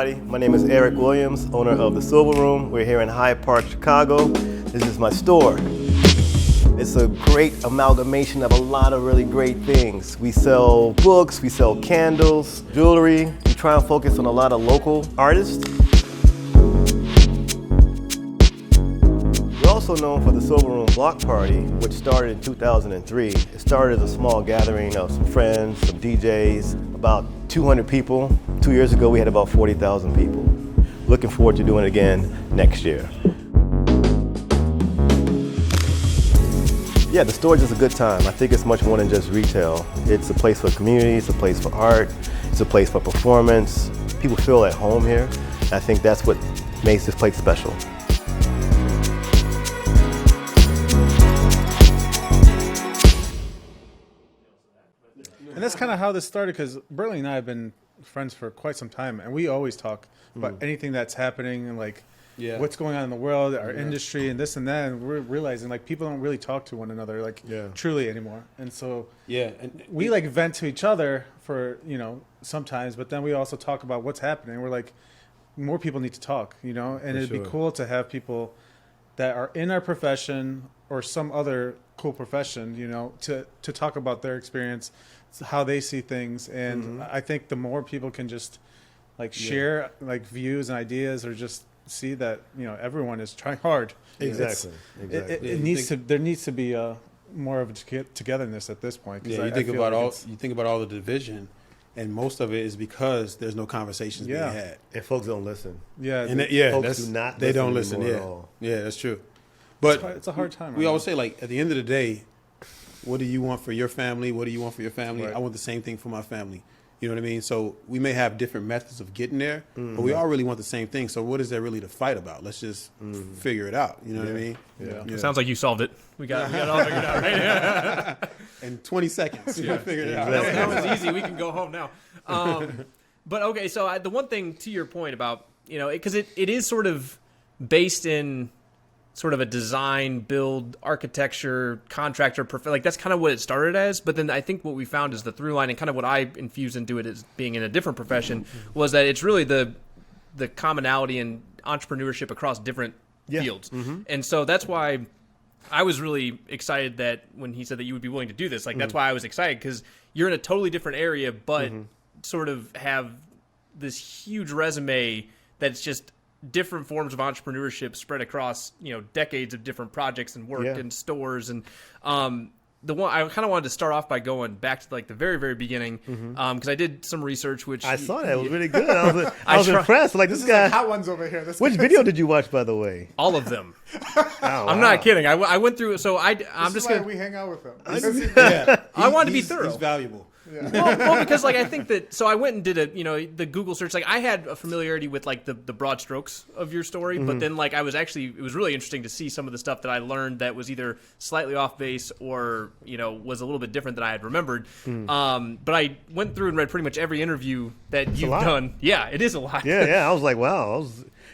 everybody. My name is Eric Williams, owner of the Silver Room. We're here in Hyde Park, Chicago. This is my store. It's a great amalgamation of a lot of really great things. We sell books, we sell candles, jewelry. We try and focus on a lot of local artists. We're also known for the Silver Room Block Party, which started in 2003. It started as a small gathering of some friends, some DJs, about 200 people. 2 years ago, we had about 40,000 people. Looking forward to doing it again next year. Yeah, the store is just a good time. I think it's much more than just retail. It's a place for community, it's a place for art, it's a place for performance. People feel at home here. I think that's what makes this place special. And that's kind of how this started, because Burley and I have been friends for quite some time, and we always talk about anything that's happening and like what's going on in the world, our industry, and this and that. And we're realizing like people don't really talk to one another like truly anymore. And so and we like vent to each other for sometimes, but then we also talk about what's happening. We're like, more people need to talk, and it'd be cool to have people that are in our profession or some other cool profession, to talk about their experience, how they see things. And I think the more people can just like share like views and ideas, or just see that, everyone is trying hard. Exactly. There needs to be more of a togetherness at this point. You think about all the division, and most of it is because there's no conversations being had, and folks don't listen. They don't listen. That's true. But it's a hard time. We always say, like, at the end of the day, what do you want for your family? What do you want for your family? Right. I want the same thing for my family. You know what I mean? So we may have different methods of getting there, but we all really want the same thing. So what is there really to fight about? Let's just figure it out. You know what I mean? Yeah. It sounds like you solved it. We got it all figured out, right? In 20 seconds, we figured it out. That was easy. We can go home now. But okay, so the one thing to your point about, because it is sort of based in sort of a design, build, architecture, contractor, like that's kind of what it started as. But then I think what we found is the through line, and kind of what I infused into it as being in a different profession, was that it's really the commonality and entrepreneurship across different fields. And so that's why I was really excited that when he said that you would be willing to do this, like that's why I was excited, because you're in a totally different area, but sort of have this huge resume that's just different forms of entrepreneurship spread across, decades of different projects and work and stores. And the one I kind of wanted to start off by going back to like the very, very beginning, because I did some research, which I saw that. It was really good. I was impressed. Like this guy. Like hot ones over here. Which video did you watch, by the way? All of them. I'm not kidding. I went through. So I'm just why gonna. we hang out with him. I wanted to be thorough. He's valuable. Well, because like I think that, so I went and did the Google search. Like I had a familiarity with like the broad strokes of your story, but then like it was really interesting to see some of the stuff that I learned that was either slightly off base or was a little bit different than I had remembered. But I went through and read pretty much every interview that you've done. Yeah, it is a lot. Yeah. I was like, wow.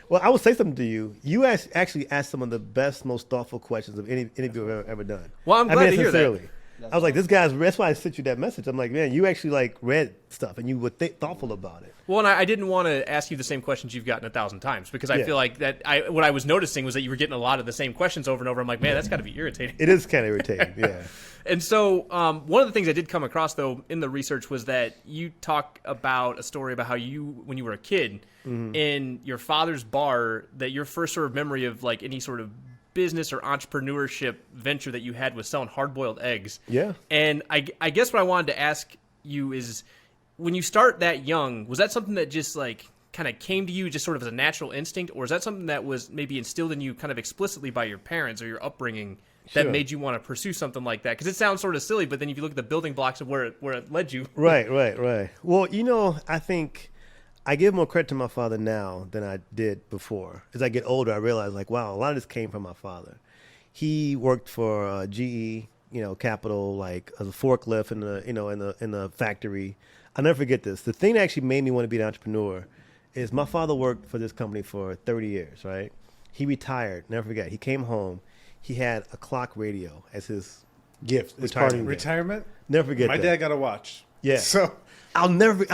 Well, I would say something to you. You actually asked some of the best, most thoughtful questions of any interview I've ever done. Well, I'm glad to hear that. I was like, this guy's, that's why I sent you that message. I'm like, man, you actually like read stuff and you were thoughtful about it. Well, and I didn't want to ask you the same questions you've gotten 1,000 times, because I feel like that what I was noticing was that you were getting a lot of the same questions over and over. I'm like, man, that's got to be irritating. It is kind of irritating, yeah. And so one of the things I did come across, though, in the research was that you talk about a story about how you, when you were a kid, in your father's bar, that your first sort of memory of like any sort of business or entrepreneurship venture that you had was selling hard-boiled eggs. Yeah. And I guess what I wanted to ask you is, when you start that young, was that something that just like kind of came to you just sort of as a natural instinct, or is that something that was maybe instilled in you kind of explicitly by your parents or your upbringing that made you want to pursue something like that? Because it sounds sort of silly, but then if you look at the building blocks of where it led you. Right. Well, I think I give more credit to my father now than I did before. As I get older, I realize like, wow, a lot of this came from my father. He worked for GE, Capital, like as a forklift in the factory. I'll never forget this. The thing that actually made me want to be an entrepreneur is my father worked for this company for 30 years, right? He retired, never forget. He came home. He had a clock radio as his gift. Retirement? Never forget My that. dad got a watch. Yeah. So I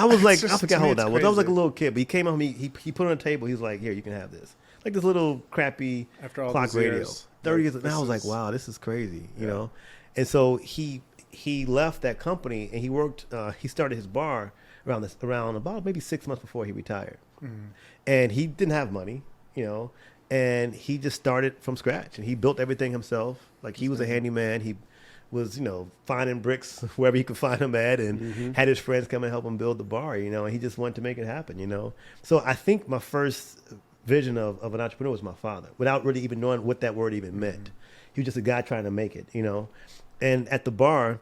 was like, I just, forgot to how me, old I it's was. I was like a crazy. little kid, but he came home, he put it on the table. He's like, here, you can have this. Like this little crappy After all clock these radio. years, 30 like, years, and this I was like, is- wow, this is crazy, you Yeah. know? And so he left that company and he worked, he started his bar around about maybe 6 months before he retired. And he didn't have money, you know, and he just started from scratch and he built everything himself. Like he was a handyman. He was, you know, finding bricks wherever he could find them at and had his friends come and help him build the bar, you know, and he just wanted to make it happen, you know. So I think my first vision of an entrepreneur was my father, without really even knowing what that word even meant. He was just a guy trying to make it, you know. And at the bar,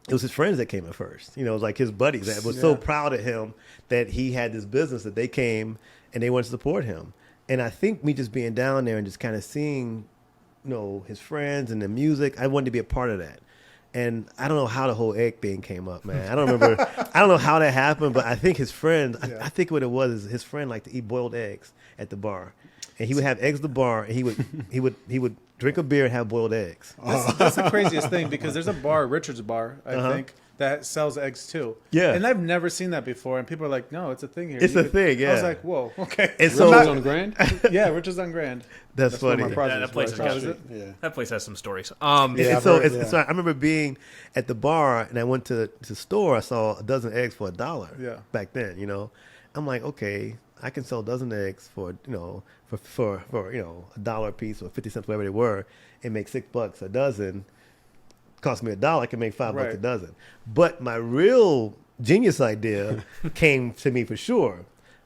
it was his friends that came at first. You know, it was like his buddies that was so proud of him that he had this business that they came and they wanted to support him. And I think me just being down there and just kind of seeing, you know, his friends and the music, I wanted to be a part of that. And I don't know how the whole egg thing came up, man. I don't remember. I don't know how that happened, but I think his friend, I think what it was is his friend liked to eat boiled eggs at the bar. And he would have eggs at the bar and he would drink a beer and have boiled eggs. That's the craziest thing because there's a bar, Richard's Bar, I think, that sells eggs too. Yeah. And I've never seen that before. And people are like, no, it's a thing here. It's a thing, I was yeah. like, whoa, okay. And So so on the Grand. Yeah, Richard's on Grand. that's where funny. my project that place was. has got- Oh, is it? Yeah. That place has some stories. Yeah, And I've so, heard, so I remember being at the bar and I went to the store. I saw a dozen eggs for $1. Yeah. Back then, you know, I'm like, okay, I can sell a dozen eggs for, you know, for you know, $1 a piece or 50 cents, whatever they were, and make $6 a dozen. Cost me $1, I can make $5 a Right. dozen. But my real genius idea came to me for sure.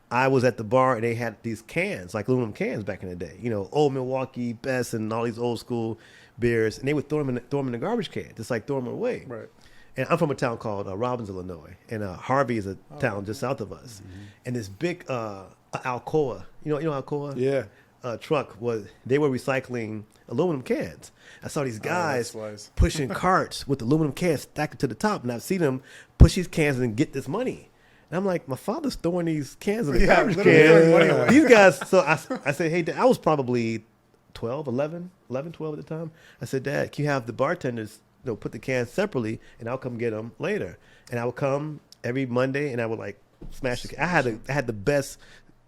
I was at the bar and they had these cans, like aluminum cans back in the day, you know, Old Milwaukee, Best, and all these old school beers, and they would throw them in the garbage can, just like throw them away. Right. And I'm from a town called Robbins, Illinois, and Harvey is a town just south of us. And this big Alcoa, you know Alcoa? Yeah. Truck they were recycling aluminum cans. I saw these guys that's wise. pushing carts with aluminum cans stacked to the top, and I've seen them push these cans and get this money. And I'm like, my father's throwing these cans in the Yeah, garbage literally throwing money can. away. These guys. So I said, hey, Dad, I was probably 12 at the time. I said, Dad, can you have the bartenders, you know, put the cans separately, and I'll come get them later. And I would come every Monday, and I would like smash the. I had the best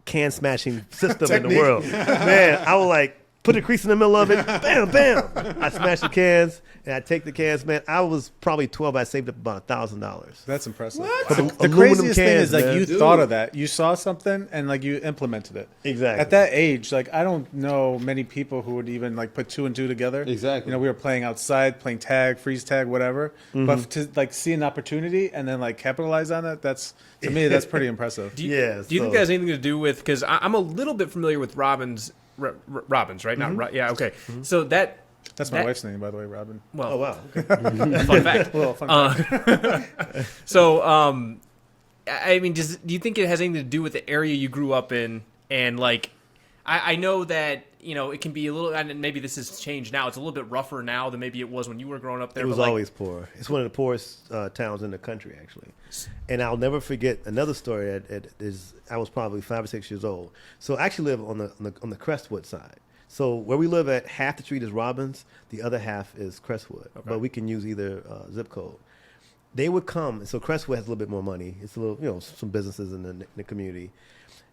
can smashing system in the world. Man, I would like put a crease in the middle of it, bam, bam. I smash the cans and I take the cans, man. I was probably 12. I saved up about $1,000. That's impressive. For the The aluminum craziest thing cans, is like man. you Dude. thought of that. You saw something and like you implemented it. Exactly. At that age, like I don't know many people who would even like put two and two together. Exactly. You know, we were playing outside, playing tag, freeze tag, whatever. But to like see an opportunity and then like capitalize on it, that's to me that's pretty impressive. Do you, Yeah, do you think so- that has anything to do with, because I'm a little bit familiar with Robbins, Robbins, right? Not yeah, okay. So That's my that- wife's name, by the way, Robin. well, Oh wow. Okay. fun fact. Well, fun fact. So, I mean, do you think it has anything to do with the area you grew up in? And like, I know that, you know, it can be a little, and maybe this has changed now. It's a little bit rougher now than maybe it was when you were growing up there. It was but, like, always poor. It's one of the poorest towns in the country, actually. And I'll never forget another story that is. I was probably 5 or 6 years old. So I actually live on the Crestwood side. So where we live at, half the street is Robbins, the other half is Crestwood. Okay. But we can use either zip code. They would come. So Crestwood has a little bit more money. It's a little, you know, some businesses in the community.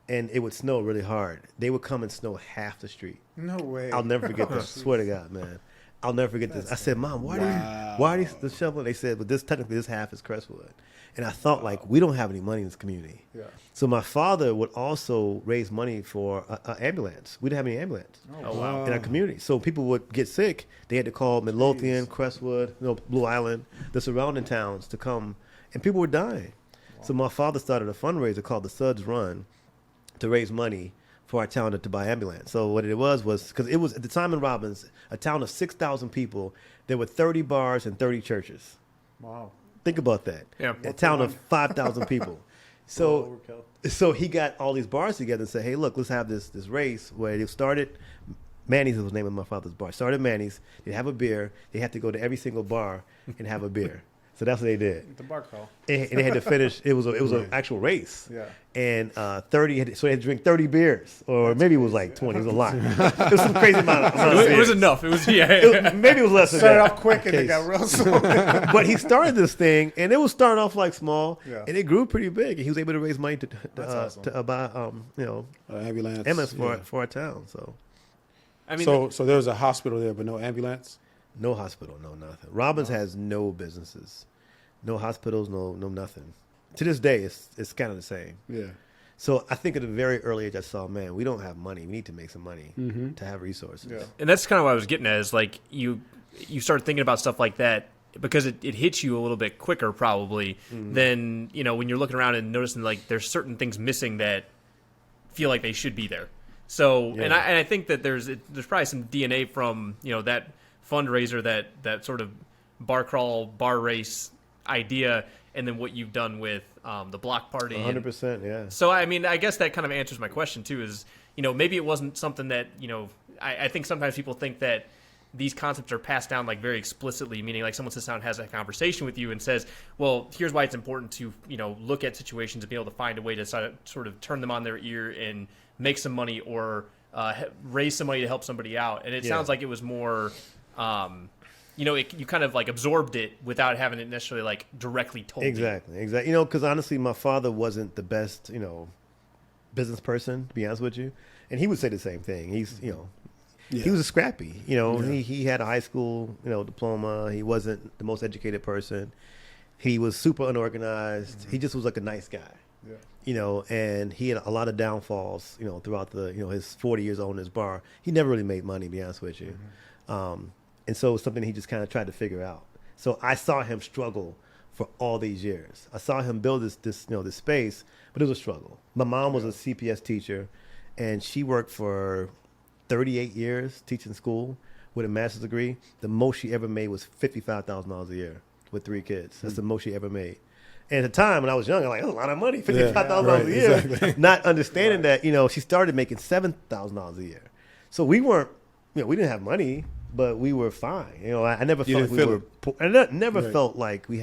And it would snow really hard. They would come and snow half the street. No way. I'll never forget this. Swear to God, man. I'll never forget this. I said, Mom, why are these the shoveling? They said, but technically this half is Crestwood. And I thought, like, we don't have any money in this community. Yeah. So my father would also raise money for an ambulance. We didn't have any ambulance Oh, wow. in our community. So people would get sick. They had to call Midlothian, Crestwood, you know, Blue Island, the surrounding towns to come. And people were dying. So my father started a fundraiser called the Suds Run to raise money for our town to buy ambulance. So what it was because it was at the time in Robbins, a town of 6,000 people. There were 30 bars and 30 churches. Wow. Think about that. Yeah. A town of 5,000 people. So Overkill. so he got all these bars together and said, hey, look, let's have this race where it started. Manny's was the name of my father's bar. Started Manny's. They'd have a beer. They had to go to every single bar and have a beer. So that's what they did. The bar crawl. And they had to finish. It was an actual race. Yeah. And 30, so they had to drink 30 beers, or maybe it was like 20. It was a lot. It was some crazy amount of It was enough. It was maybe it was less than Started that. off quick and it got real slow. But he started this thing, and it was starting off like small, Yeah. and it grew pretty big. And he was able to raise money awesome. to buy ambulance for our town. So I mean, so there was a hospital there, but no ambulance. no hospital, no nothing. Robbins has no businesses, no hospitals, no nothing. To this day, it's kind of the same. Yeah. So I think at a very early age, I saw, man, we don't have money. We need to make some money to have resources. Yeah. and that's kind of what I was getting at, is like you start thinking about stuff like that because it hits you a little bit quicker probably than, when you're looking around and noticing like there's certain things missing that feel like they should be there. So, Yeah. and I think that there's probably some DNA from, that fundraiser, that sort of bar crawl, bar race idea, and then what you've done with the block party. 100%, yeah. So, I mean, I guess that kind of answers my question, too, is, maybe it wasn't something that, I think sometimes people think that these concepts are passed down like very explicitly, meaning like someone sits down and has a conversation with you and says, well, here's why it's important to, look at situations and be able to find a way to sort of turn them on their ear and make some money or raise some money to help somebody out. And it sounds like it was more, you kind of like absorbed it without having it necessarily like directly told you. Exactly. Because honestly, my father wasn't the best, business person, to be honest with you. And he would say the same thing. He's, he was a scrappy. He had a high school, diploma. He wasn't the most educated person. He was super unorganized. He just was like a nice guy. Yeah. And he had a lot of downfalls, throughout his 40 years owning his bar. He never really made money, to be honest with you. And so it was something he just kind of tried to figure out. So I saw him struggle for all these years. I saw him build this space, but it was a struggle. My mom was a CPS teacher, and she worked for 38 years teaching school with a master's degree. The most she ever made was $55,000 a year with 3 kids. That's the most she ever made. And at the time when I was young, I'm like, that's a lot of money, $55,000 a year. Exactly. Not understanding that, she started making $7,000 a year. So we weren't, we didn't have money, but we were fine. I never felt like we were poor. I never felt like we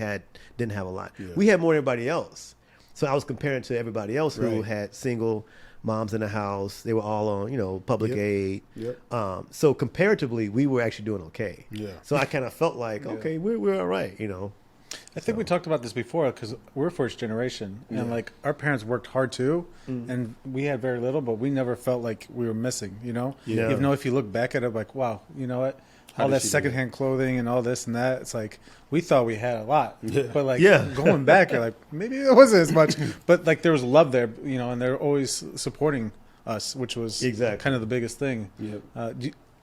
didn't have a lot. Yeah. We had more than everybody else. So I was comparing to everybody else who had single moms in the house. They were all on, public aid. Yep. So comparatively, we were actually doing okay. Yeah. So I kind of felt like, okay, we're all right, I think we talked about this before because we're first generation, and like our parents worked hard too, and we had very little, but we never felt like we were missing, Yeah. Even though if you look back at it, like, wow, you know what? All that secondhand clothing and all this and that, it's like we thought we had a lot, but like going back, you're like, maybe it wasn't as much, but like there was love there, and they're always supporting us, which was kind of the biggest thing. Yep.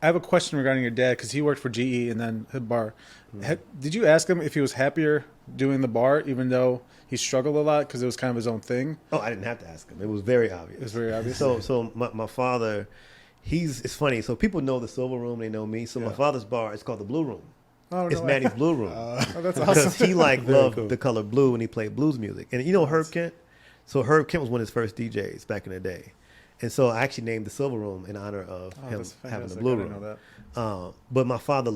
I have a question regarding your dad because he worked for GE and then his bar. Did you ask him if he was happier doing the bar, even though he struggled a lot because it was kind of his own thing? Oh, I didn't have to ask him. It was very obvious. It was very obvious. So my father, it's funny. So people know the Silver Room, they know me. So my father's bar is called the Blue Room. Oh, it's Maddie's Blue Room. That's awesome. Because he loved the color blue when he played blues music. And Herb Kent? So Herb Kent was one of his first DJs back in the day. And so I actually named the Silver Room in honor of him having the Blue Room. Know that. But my father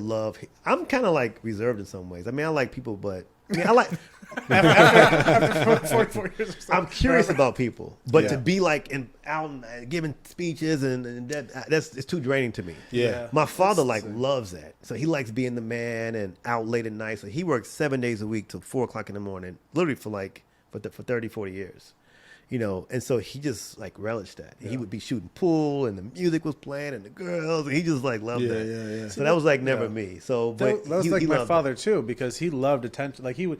I'm kind of like reserved in some ways. I mean, I like people, but I like after 44 years or so. I'm curious about people, but to be like out and giving speeches and it's too draining to me. Yeah. My father loves that. So he likes being the man and out late at night. So he works 7 days a week till 4 o'clock in the morning, literally for 30, 40 years. And so he just relished that. Yeah. He would be shooting pool and the music was playing and the girls, and he just loved that. Yeah. So that was never me. So but that was he my father too, because he loved attention. Like he would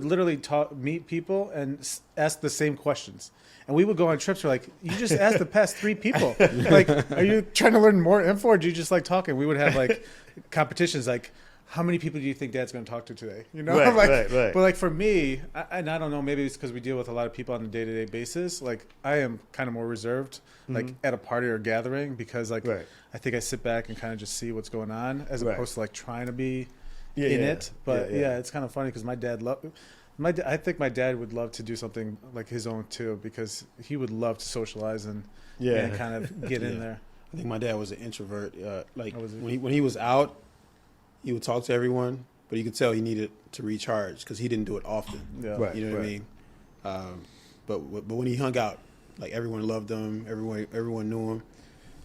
literally meet people and ask the same questions. And we would go on trips. We're like, you just asked the past 3 people. Like, are you trying to learn more info, or do you just like talking? We would have competitions like, how many people do you think Dad's going to talk to today? Right. But for me, I don't know, maybe it's because we deal with a lot of people on a day-to-day basis. Like I am kind of more reserved, at a party or gathering, because I think I sit back and kind of just see what's going on as opposed to trying to be in it. But it's kind of funny because my dad I think my dad would love to do something like his own too, because he would love to socialize and kind of get in there. I think my dad was an introvert. When he was out, he would talk to everyone, but you could tell he needed to recharge because he didn't do it often. Yeah. Right. You know what I mean? But when he hung out, like everyone loved him, everyone knew him,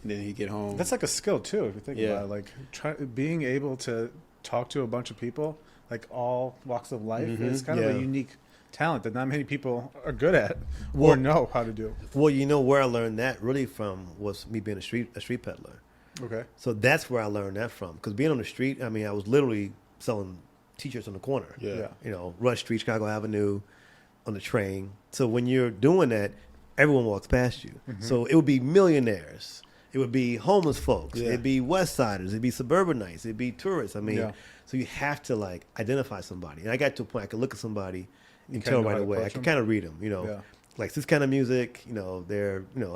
and then he'd get home. That's like a skill too, if you think Yeah. about it. Like being able to talk to a bunch of people, like all walks of life, is kind of a unique talent that not many people are good at or know how to do. Well, you know where I learned that really from was me being a street peddler. Okay. So that's where I learned that from. Because being on the street, I mean, I was literally selling T-shirts on the corner. Yeah. You know, Rush Street, Chicago Avenue, on the train. So when you're doing that, everyone walks past you. So it would be millionaires. It would be homeless folks. Yeah. It'd be West Siders. It'd be suburbanites. It'd be tourists. I mean, Yeah. so you have to like identify somebody. And I got to a point I could look at somebody and kinda tell know right how to away. I approach could them? kind of read them, you know. Yeah. Like this kind of music, you know,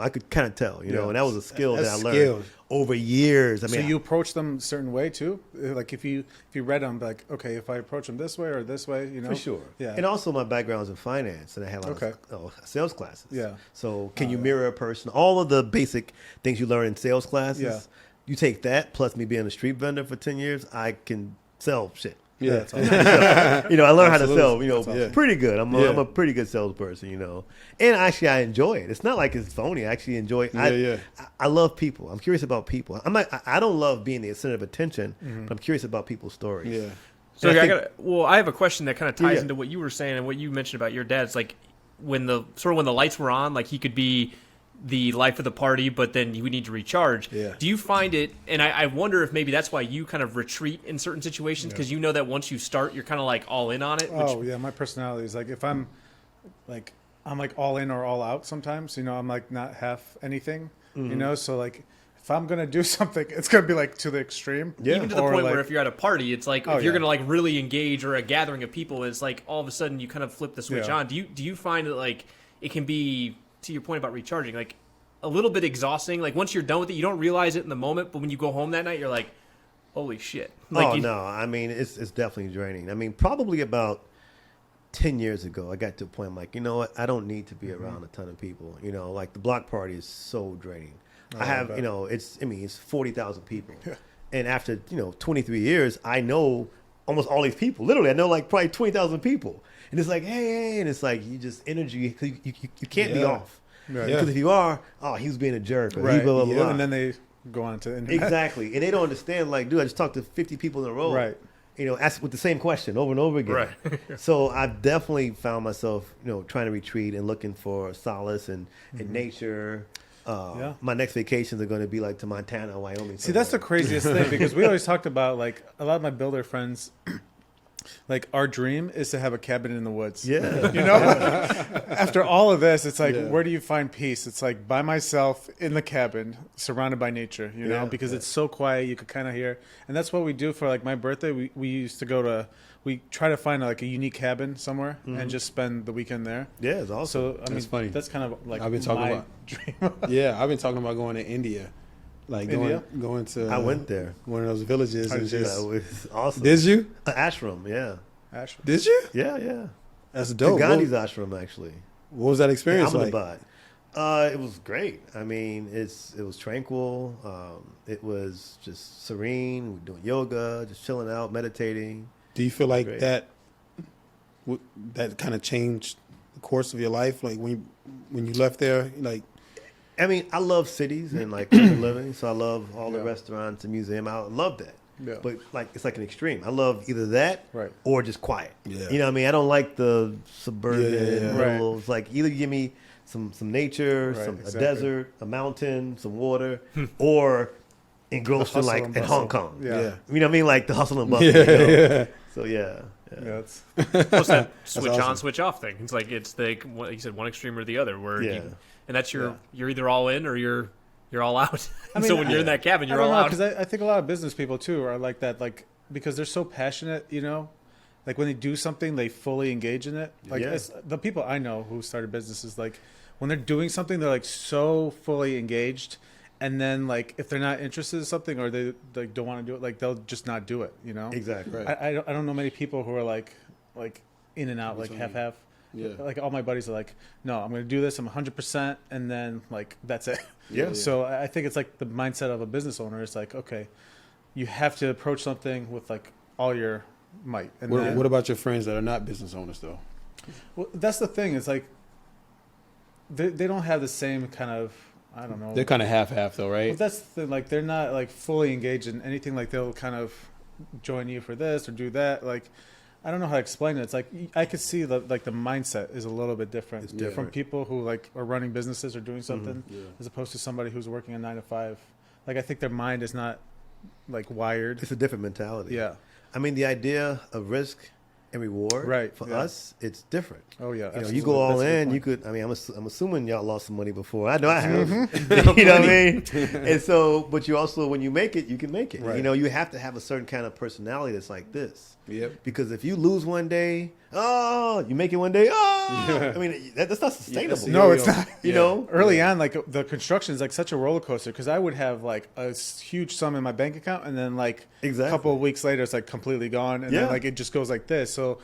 I could kind of tell, you know, and that was a skill that I That's learned skills. over years. I mean, So you approach them a certain way too? Like if you read them, like, okay, if I approach them this way or this way, you know? for sure. Yeah. And also my background is in finance and I had a lot of sales classes. Yeah. So can you mirror a person? All of the basic things you learn in sales classes, Yeah. you take that plus me being a street vendor for 10 years, I can sell shit. Yeah. That's awesome. You know, I learned how to Absolutely. sell, you know, That's awesome. pretty good. I'm Yeah. a pretty good salesperson, you know. And actually, I enjoy it. It's not like it's phony. I actually enjoy it. I love people. I'm curious about people. I don't love being the center of attention, but I'm curious about people's stories. Yeah. So And I I think- I have a question that kind of ties Yeah. into what you were saying and what you mentioned about your dad. It's like when the lights were on, like he could be the life of the party, but then you would need to recharge. Yeah. Do you find it, and I wonder if maybe that's why you kind of retreat in certain situations, because you know that once you start, you're kind of like all in on it. Oh yeah, my personality is like if I'm like all in or all out sometimes, you know, I'm like not half anything, you know, so like if I'm gonna do something, it's gonna be like to the extreme. Yeah. Even to the Or, point like- where if you're at a party, it's like if you're yeah. gonna like really engage or a gathering of people, it's like all of a sudden you kind of flip the switch Yeah. on. Do you find that like it can be, to your point about recharging, like a little bit exhausting? Like once you're done with it, you don't realize it in the moment, but when you go home that night, you're like, holy shit. Like No, I mean it's definitely draining. I mean, probably about 10 years ago, I got to a point I'm like, you know what? I don't need to be around a ton of people. You know, like the block party is so draining. I have, you know, it's 40,000 people. And after, 23 years, I know almost all these people. Literally, I know like probably 20,000 people. And it's like, hey, and it's like you just energy, 'cause you can't be Yeah. off. Right. Because if you are, he was being a jerk. Or he Right. blah, blah, blah. And then they go on to the internet. Exactly. And they don't understand, like, dude, I just talked to 50 people in a row. Right. Ask with the same question over and over again. Right. So I've definitely found myself, trying to retreat and looking for solace in nature. Yeah. My next vacations are going to be like to Montana, Wyoming. See, that's the craziest thing because we always talked about like a lot of my builder friends. Like our dream is to have a cabin in the woods. Yeah. You know, after all of this, it's like, Yeah. where do you find peace? It's like by myself in the cabin, surrounded by nature, you know, Yeah. because it's so quiet. You could kind of hear. And that's what we do for like my birthday. We used to go to, we try to find like a unique cabin somewhere and just spend the weekend there. Yeah, it's awesome. So, I mean, That's funny. that's kind of like I've been talking my about- dream. Yeah, I've been talking about going to India, like India? going to. I went there. one of those villages and did you just. It was awesome. Did you? Ashram, yeah. Ashland. Did you? Yeah. That's To dope. Gandhi's ashram, actually. What was that experience like? Ahmedabad. It was great. I mean, it was tranquil. It was just serene. We're doing yoga, just chilling out, meditating. Do you feel like Great. that kind of changed the course of your life? Like when you left there, like I mean, I love cities and like urban living, so I love all the restaurants and museum. I love that. Yeah. But like it's like an extreme. I love either that Right. or just quiet. Yeah. You know what I mean? I don't like the suburban Yeah. little. It's like either give me some nature, Right, a exactly. desert, a mountain, some water, or engrossed in hustle like and in bustle. Hong Kong. Yeah. You know what I mean? Like the hustle and bustle. Yeah, you know? yeah. So yeah. Yeah, it's What's that switch awesome. on, switch off thing? It's like like you said, one extreme or the other. Where Yeah. and that's you're either all in or you're all out. I mean, So when you're in that cabin, I you're don't all know, out. because I think a lot of business people too are like that, like because they're so passionate, you know, like when they do something, they fully engage in it. Like Yeah. it's, the people I know who started businesses, like when they're doing something, they're like so fully engaged, and then like if they're not interested in something or they like don't want to do it, like they'll just not do it, you know. Exactly. Right. I don't know many people who are like in and out, like Between. half. Yeah. Like all my buddies are like, no, I'm going to do this. I'm 100%, and then like that's it. Yeah. So I think it's like the mindset of a business owner. It's like, okay, you have to approach something with like all your might. And What about your friends that are not business owners though? Well, that's the thing. It's like they don't have the same kind of, I don't know. They're kind of half though, right? Well, that's the thing. Like they're not like fully engaged in anything. Like they'll kind of join you for this or do that. Like I don't know how to explain it. It's like I could see the mindset is a little bit different. It's different. From people who like are running businesses or doing something as opposed to somebody who's working a 9 to 5. Like I think their mind is not like wired. It's a different mentality. Yeah. I mean, the idea of risk and reward, Right, for yeah. us, it's different. Oh yeah. You know, absolutely. you go all That's a good in, point. you could, I mean, I'm assuming y'all lost some money before. I know I have. You know what I mean? And so, but you also, when you make it, you can make it. Right. You know, you have to have a certain kind of personality that's like this. Yep. Because if you lose one day, you make it one day, I mean, that's not sustainable. No, it's not. You know? Early on, like the construction is like such a roller coaster because I would have like a huge sum in my bank account and then like Exactly. a couple of weeks later it's like completely gone and Yeah. then like it just goes like this. So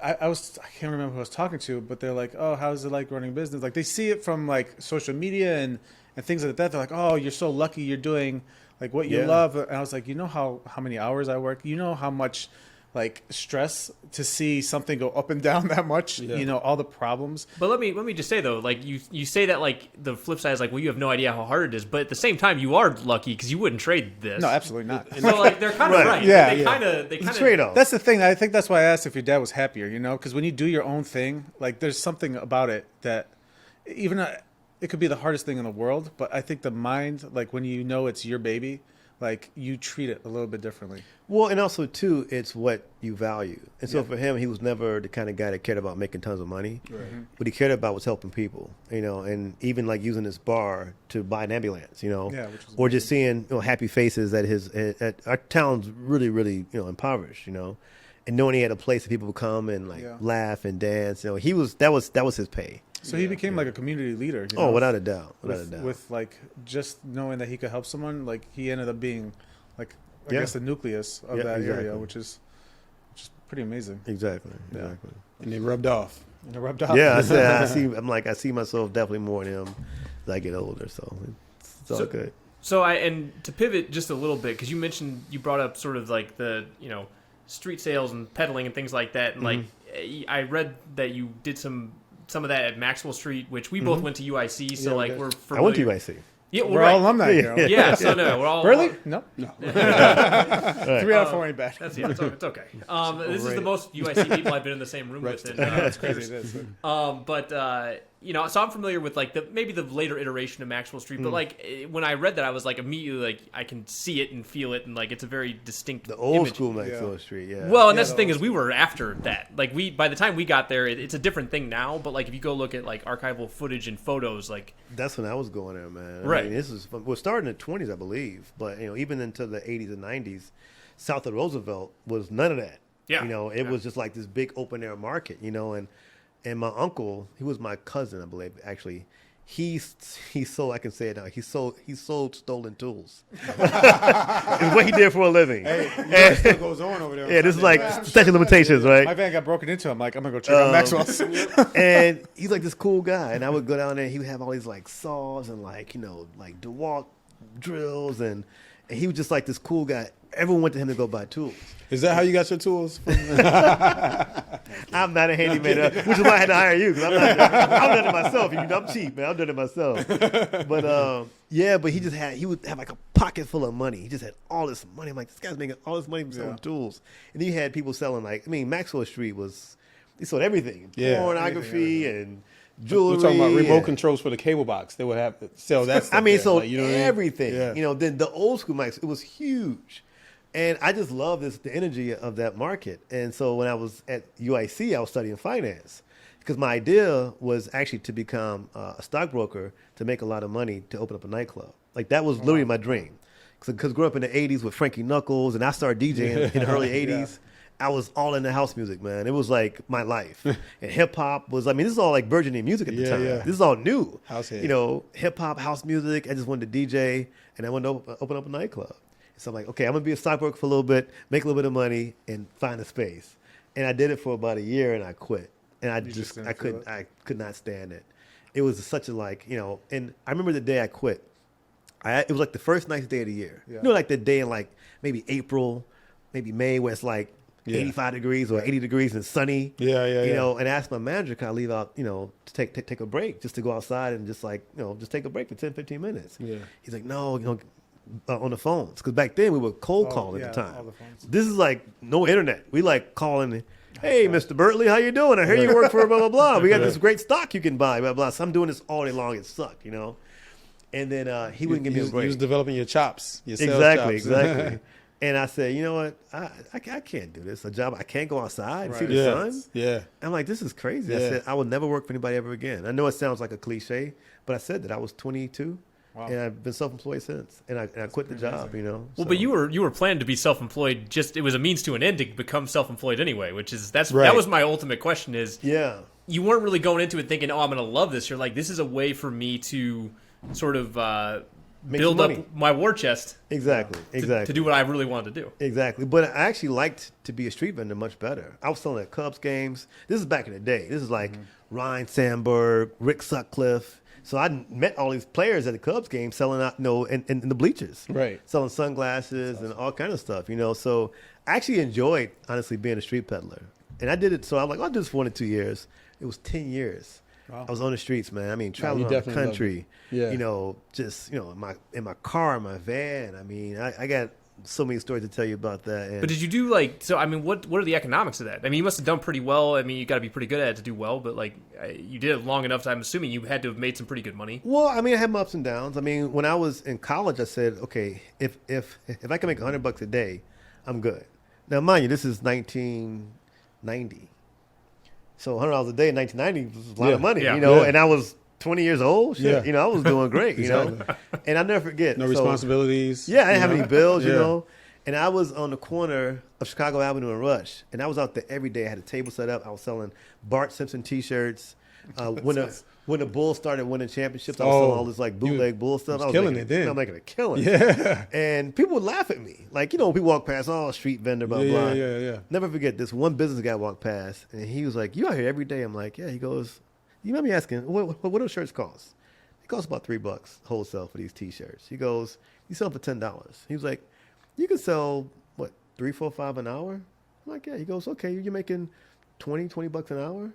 I can't remember who I was talking to, but they're like, oh, how's it like running a business? Like they see it from like social media and things like that. They're like, oh, you're so lucky you're doing like what you Yeah. love. And I was like, you know how many hours I work? You know how much like stress to see something go up and down that much, you know, all the problems. But let me just say though, like you say that like the flip side is like, well, you have no idea how hard it is, but at the same time, you are lucky because you wouldn't trade this. No, absolutely not. So like they're kind of Right. right. Yeah, They yeah. kind of It's a trade-off. That's the thing. I think that's why I asked if your dad was happier, you know, because when you do your own thing, like there's something about it that even it could be the hardest thing in the world, but I think the mind, like when you know it's your baby, like you treat it a little bit differently. Well, and also too, it's what you value. And so for him, he was never the kind of guy that cared about making tons of money. Right. What he cared about was helping people, you know, and even like using this bar to buy an ambulance, you know, Yeah, which is or just seeing happy faces at our town's really, really, impoverished, you know, and knowing he had a place that people would come and like laugh and dance. You know, that was his pay. So he became like a community leader. You Oh, know, without a doubt, without a doubt. with like just knowing that he could help someone, like he ended up being like I guess the nucleus of that area, which is pretty amazing. Exactly. Yeah. Exactly. And they rubbed off. And it rubbed off. Yeah, I see myself definitely more in him as I get older. So it's all good. So and to pivot just a little bit, because you brought up sort of like the street sales and peddling and things like that, and like I read that you did some of that at Maxwell Street, which we both went to UIC, so like we're familiar. I went to UIC. Yeah, well, We're right. all alumni. You know? Yeah, so no, we're all Really? No. No. 3 out of 4 ain't bad. It's okay. This is the most UIC people I've been in the same room with. That's crazy. It is. But so I'm familiar with like maybe the later iteration of Maxwell Street. But like when I read that, I was like immediately like I can see it and feel it, and like it's a very distinct. The old image. school Maxwell Street, yeah. Well, and that's the thing is we were after that. Like by the time we got there, it's a different thing now. But like if you go look at like archival footage and photos, like that's when I was going there, man. Right. I mean, we're starting in the 20s, I believe, but even into the 80s and 90s, south of Roosevelt was none of that. Yeah. It was just like this big open air market, and my uncle, he was my cousin, I believe, actually. He sold, I can say it now, he sold stolen tools. It's what he did for a living. Hey, that still goes on over there. Yeah, this is like statute of limitations, right? My van got broken into. I'm like, I'm gonna go check out Maxwell's. And he's like this cool guy, and I would go down there and he would have all these like saws and like like DeWalt drills, and he was just like this cool guy. Everyone went to him to go buy tools. Is that how you got your tools? I'm not a handyman, which is why I had to hire you, because I'm doing it myself. I'm cheap, man. I'm doing it myself. But but he would have like a pocket full of money. He just had all this money. I'm like, this guy's making all this money from selling tools. And then you had people selling Maxwell Street they sold everything, pornography and jewelry. We're talking about remote and- controls for the cable box. They would have to sell that stuff. so Like, you know what I mean? everything. Yeah. Then the old school Max, it was huge. And I just love the energy of that market. And so when I was at UIC, I was studying finance because my idea was actually to become a stockbroker to make a lot of money to open up a nightclub. Like that was literally my dream. Because growing up in the 80s with Frankie Knuckles, and I started DJing in the early 80s. I was all into house music, man. It was like my life. And hip hop was, this is all like burgeoning music at the time. Yeah. This is all new. House head. Hip hop, house music. I just wanted to DJ and I wanted to open up a nightclub. So I'm like, okay, I'm going to be a stockbroker for a little bit, make a little bit of money and find a space. And I did it for about a year and I quit. And I could not stand it. It was such a and I remember the day I quit. It was like the first nice day of the year. Yeah. Like the day in like maybe April, maybe May, where it's like, 85 degrees or 80 degrees and sunny. You know, and ask my manager, can I leave out, you know, to take a break, just to go outside and just like, you know, just take a break for 10, 15 minutes. Yeah. He's like, no, you know, on the phones. Because back then we were cold calling at the time. all the phones. This is like no internet. We like calling, hey, Mr. Bertley, how you doing? I hear you work for blah, blah, blah. We got this great stock you can buy, blah, blah. So I'm doing this all day long. It sucked, you know. And then he wouldn't give me a break. You was developing your chops, your sales Exactly, chops. exactly. And I said, you know what? I can't do this. A job, I can't go outside and see the sun. Yeah. I'm like, this is crazy. I said, I will never work for anybody ever again. I know it sounds like a cliche, but I said that I was 22. Wow. And I've been self-employed since, and I quit the job. You know. Well, so. but you were planning to be self-employed. Just it was a means to an end to become self-employed anyway. Which is that was my ultimate question. Is you weren't really going into it thinking, oh, I'm going to love this. You're like, this is a way for me to sort of build up my war chest. Exactly. To do what I really wanted to do. Exactly. But I actually liked to be a street vendor much better. I was selling at Cubs games. This is back in the day. This is like Ryan Sandberg, Rick Sutcliffe. So I met all these players at the Cubs game selling out, you know, in the bleachers. Right. Selling sunglasses and all kind of stuff, you know. So I actually enjoyed, honestly, being a street peddler. And I did it, so I'm like, I'll do this for 1 or 2 years. It was 10 years. Wow. I was on the streets, man. I mean, traveling around the country. Yeah. You know, just, you know, in my car, in my van. I mean, I got so many stories to tell you about that. And but did you do like, so I mean, what are the economics of that? I mean, you must have done pretty well. I mean, you got to be pretty good at it to do well, but like you did it long enough, so I'm assuming you had to have made some pretty good money. Well, I mean, I had my ups and downs. I mean, when I was in college, I said, okay, if I can make $100 a day, I'm good. Now, mind you, this is 1990. So $100 a day in 1990 was a lot of money, you know, and I was 20 years old. Shit, you know, I was doing great, you know. And I'll never forget. No responsibilities. Yeah, I didn't have any bills, you know. And I was on the corner of Chicago Avenue and Rush. And I was out there every day. I had a table set up. I was selling Bart Simpson T-shirts. When the Bulls started winning championships, I was selling all this like bootleg Bull stuff. I was killing it then. I'm making a killing. Yeah. And people would laugh at me. Like, you know, people walk past, oh, street vendor, blah, blah. Yeah. Never forget this. One business guy walked past, and he was like, you out here every day? I'm like, yeah. He goes, you might be asking, what do those shirts cost? It costs about $3 wholesale for these T-shirts. He goes, you sell them for $10. He was like, you can sell, what, 3, 4, 5 an hour? I'm like, yeah. He goes, okay, you're making $20 an hour?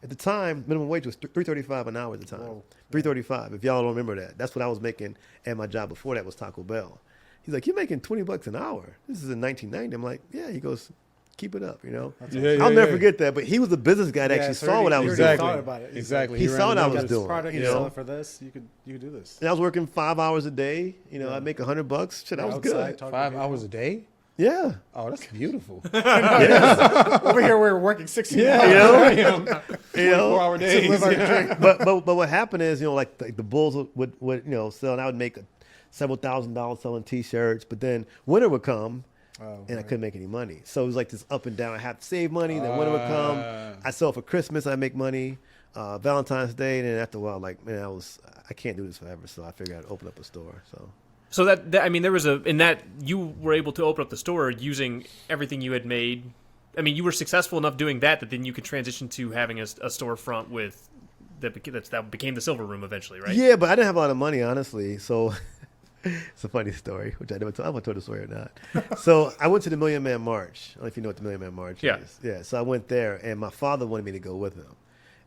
At the time, minimum wage was $3.35 an hour at the time. Whoa. $3.35. If y'all don't remember that, that's what I was making at my job before that was Taco Bell. He's like, you're making $20 an hour. This is in 1990. I'm like, yeah. He goes, keep it up, you know. I'll never forget that. But he was the business guy that actually saw what I was doing. Thought about it. Exactly. He saw what I was doing. Product, you sell know, it for this. You could do this. and I was working 5 hours a day. You know, I'd make $100. Shit, I was good. 5 hours a day? Yeah. Oh, that's beautiful. Over here, we're working 16 hours. You know, 4-hour days. but what happened is, you know, like the Bulls would you know sell, and I would make several $1,000s selling T-shirts. But then winter would come, and I couldn't make any money. So it was like this up and down. I had to save money. Then winter would come. I sell for Christmas. I make money. Valentine's Day, and then after a while, like, man, I can't do this forever. So I figured I'd open up a store. So that I mean, there was in that you were able to open up the store using everything you had made. I mean, you were successful enough doing that then you could transition to having a storefront with that became the Silver Room eventually, right? Yeah, but I didn't have a lot of money, honestly. So it's a funny story, which I never told. I don't know if I told the story or not. So I went to the Million Man March. I don't know if you know what the Million Man March is. Yeah. So I went there, and my father wanted me to go with him,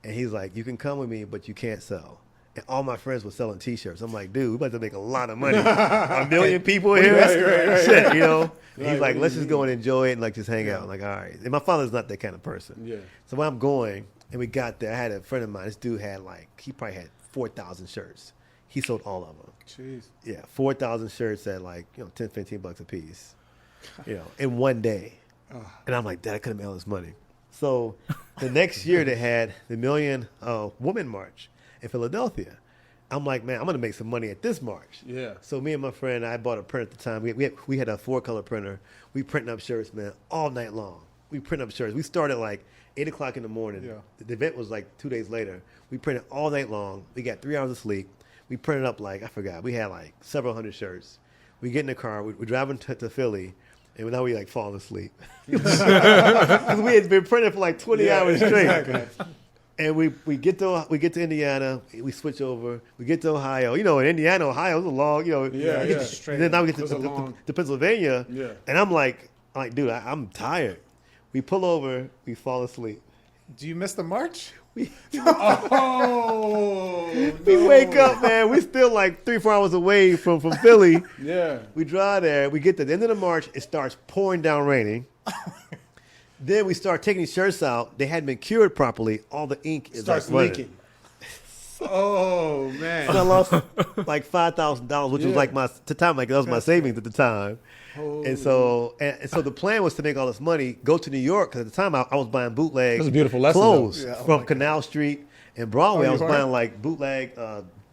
and he's like, "You can come with me, but you can't sell." And all my friends were selling T-shirts. I'm like, dude, we about to make a lot of money. A million people here, right. Shit, you know. He's like, let's just go and enjoy it and like just hang out. I'm like, all right. And my father's not that kind of person. Yeah. So when I'm going, and we got there, I had a friend of mine. This dude had he probably had 4,000 shirts. He sold all of them. Jeez. Yeah, 4,000 shirts at like, you know, $10, $15 a piece, you know, in one day. And I'm like, Dad, I could have made all this money. So the next year they had the Million Woman March in Philadelphia. I'm like, man, I'm going to make some money at this march. Yeah. So me and my friend, I bought a printer at the time. We had a 4-color printer. We printing up shirts, man, all night long. We print up shirts. We started like 8 o'clock in the morning. Yeah. The event was like 2 days later. We printed all night long. We got 3 hours of sleep. We printed up I forgot. We had like several hundred shirts. We get in the car. We're driving to Philly. And now we like falling asleep. Because we had been printing for like 20 hours straight. Exactly. And we get to Indiana, we switch over, we get to Ohio. You know, in Indiana, Ohio is a long, you know. Then now we get to Pennsylvania, and I'm like, dude, I'm tired. We pull over, we fall asleep. Do you miss the march? We Oh, wake up, man. We still like 3-4 hours away from Philly. Yeah. We drive there. We get to the end of the march. It starts pouring down raining. Then we start taking these shirts out. They hadn't been cured properly. All the ink is Starts like leaking. Oh man. So I lost like $5,000, which was like that was my savings at the time. And so the plan was to make all this money, go to New York, because at the time I was buying bootleg That's a beautiful lesson, clothes though. Yeah, oh from my Canal Street and Broadway. I you was were? buying like bootleg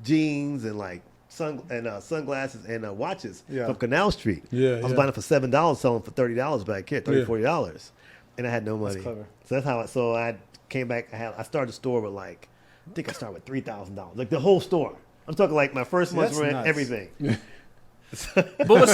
jeans and like sunglasses and watches from Canal Street. Yeah, I was yeah. buying it for $7, selling for $30 back here, $30, Yeah. $40, and I had no money. clever. So that's how. I came back. I started the store with like, I think I started with $3,000, like the whole store. I'm talking like my first month's That's rent, nuts. everything. But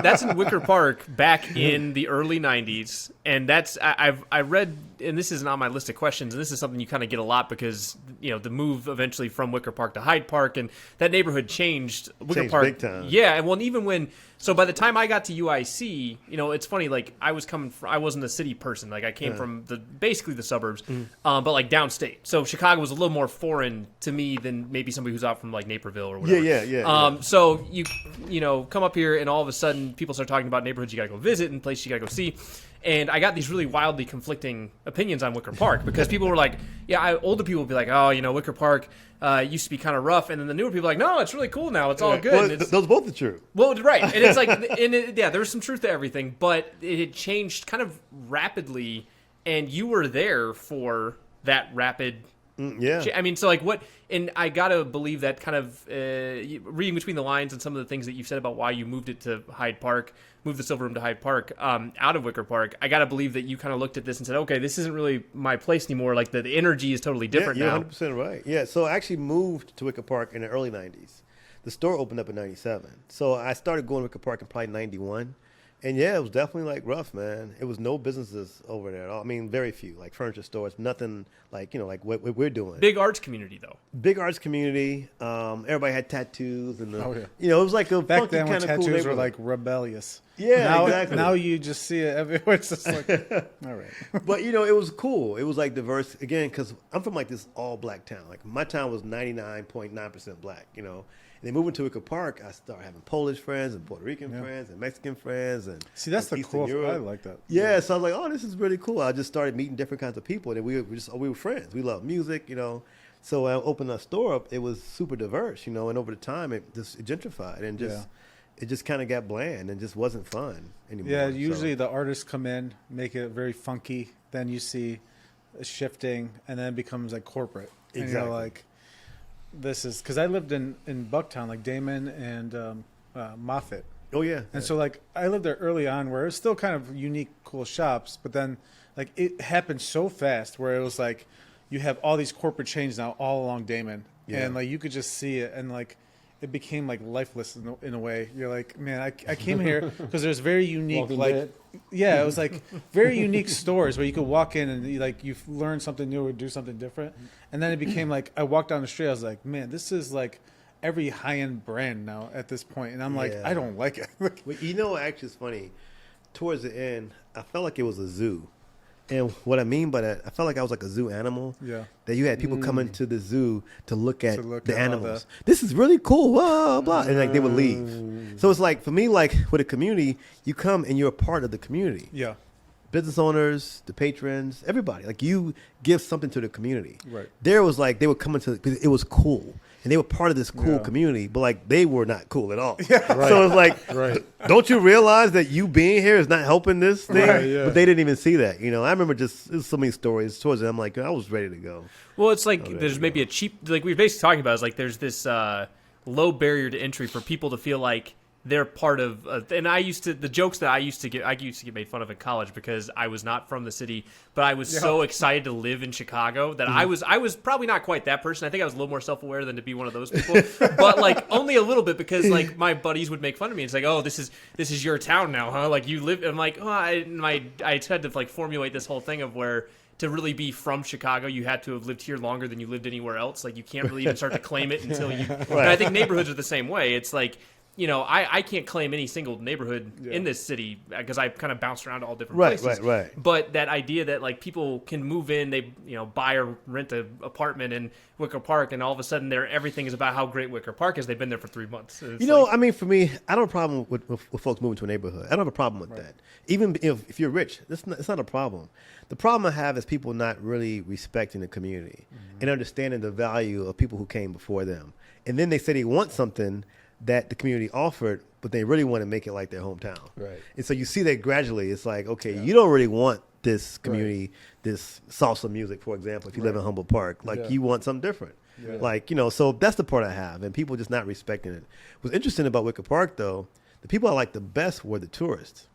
that's in Wicker Park back in the early '90s, and I read, and this isn't on my list of questions, and this is something you kind of get a lot because the move eventually from Wicker Park to Hyde Park, and that neighborhood changed. Wicker Changed Park, big time. yeah, and well, even when. So by the time I got to UIC, it's funny. Like I wasn't a city person. Like I came from basically the suburbs, but like downstate. So Chicago was a little more foreign to me than maybe somebody who's out from like Naperville or whatever. Yeah. So you come up here and all of a sudden people start talking about neighborhoods you gotta go visit and places you gotta go see. And I got these really wildly conflicting opinions on Wicker Park because people were like, older people would be like, oh, Wicker Park used to be kind of rough. And then the newer people are like, no, it's really cool now. It's all good. Well, And those both are true. well, right. And it's like, there was some truth to everything, but it had changed kind of rapidly. And you were there for that rapid Yeah. I mean, so like what, and I gotta believe that kind of reading between the lines and some of the things that you've said about why you moved it to Hyde Park, moved the Silver Room to Hyde Park, out of Wicker Park. I gotta believe that you kind of looked at this and said, okay, this isn't really my place anymore. Like the energy is totally different You're now. 100% right. Yeah, so I actually moved to Wicker Park in the early 90s. The store opened up in 97. So I started going to Wicker Park in probably 91. And yeah, it was definitely like rough, man. It was no businesses over there at all. I mean, very few, like furniture stores, nothing like, like what we're doing. Big arts community though. Big arts community. Everybody had tattoos and yeah. it was like a Back funky then when kind of cool tattoos were neighborhood. like rebellious. Yeah, now, exactly. Now you just see it everywhere. It's just like, all right. But it was cool. It was like diverse again because I'm from like this all black town. Like my town was 99.9% black. And then moving to Wicker Park, I started having Polish friends and Puerto Rican friends and Mexican friends and See, that's the Eastern cool. Europe. I like that. Yeah, so I was like, oh, this is really cool. I just started meeting different kinds of people, and we were friends. We loved music, So I opened a store up. It was super diverse, and over the time it just gentrified and it just kind of got bland and just wasn't fun anymore. Yeah, So- usually the artists come in, make it very funky. Then you see a shifting, and then it becomes like corporate. And Exactly. you're like, this is because I lived in Bucktown, like Damon and Moffett. Oh yeah, And so, like, I lived there early on where it was still kind of unique, cool shops. But then, like, it happened so fast where it was like you have all these corporate chains now all along Damon. Yeah. And, like, you could just see it. And, like, it became, like, lifeless in a way. You're like, man, I came here because there's very unique, Walking like, Dead. yeah, it was, like, very unique stores where you could walk in and, you learn something new or do something different. And then it became, like, I walked down the street. I was like, man, this is, like, every high-end brand now at this point. And I'm like, Yeah. I don't like it. Well, actually, it's funny. Towards the end, I felt like it was a zoo. And what I mean by that, I felt like I was like a zoo animal. Yeah. That you had people coming to the zoo to look at look the at all animals. This is really cool, blah, blah. And like they would leave. So it's like, for me, like with a community, you come and you're a part of the community. Yeah. Business owners, the patrons, everybody. Like you give something to the community. Right. There was like, they would come into, because it was cool. And they were part of this cool Yeah. community, but like they were not cool at all. Right. So it's like, Right. don't you realize that you being here is not helping this thing? Right, yeah. But they didn't even see that. I remember there's so many stories towards it. I'm like, I was ready to go. Well, it's like there there's you maybe a cheap, like we were basically talking about, is like there's this low barrier to entry for people to feel like they're part of, and the jokes that I used to get made fun of in college because I was not from the city, but I was so excited to live in Chicago that I was probably not quite that person. I think I was a little more self-aware than to be one of those people, but like only a little bit because like my buddies would make fun of me. It's like, oh, this is your town now, huh? Like you live, I'm like, oh, I had to like formulate this whole thing of where, to really be from Chicago, you had to have lived here longer than you lived anywhere else. Like you can't really even start to claim it until you. And I think neighborhoods are the same way. It's like I can't claim any single neighborhood in this city because I kind of bounced around to all different Right, places. right. But that idea that like people can move in, they buy or rent an apartment in Wicker Park, and all of a sudden everything is about how great Wicker Park is. They've been there for 3 months. I mean, for me, I don't have a problem with folks moving to a neighborhood. I don't have a problem with that. Even if you're rich, it's not a problem. The problem I have is people not really respecting the community and understanding the value of people who came before them. And then they say they want something that the community offered, but they really want to make it like their hometown. Right. And so you see that gradually. It's like, okay, you don't really want this community, this salsa music, for example, if you live in Humboldt Park. Like, you want something different. Yeah. Like, so that's the part I have, and people just not respecting it. What's interesting about Wicker Park, though, the people I liked the best were the tourists.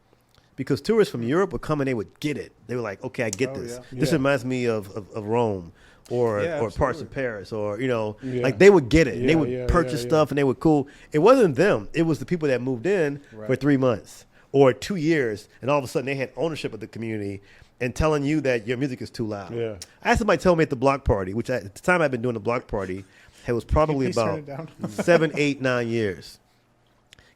Because tourists from Europe would come and they would get it. They were like, okay, I get this. Yeah. This reminds me of Rome or parts of Paris or, like they would get it. And they would purchase stuff and they were cool. It wasn't them. It was the people that moved in for 3 months or 2 years. And all of a sudden they had ownership of the community and telling you that your music is too loud. Yeah. I had somebody tell me at the block party, which at the time I'd been doing the block party, it was probably about 7, 8, 9 years.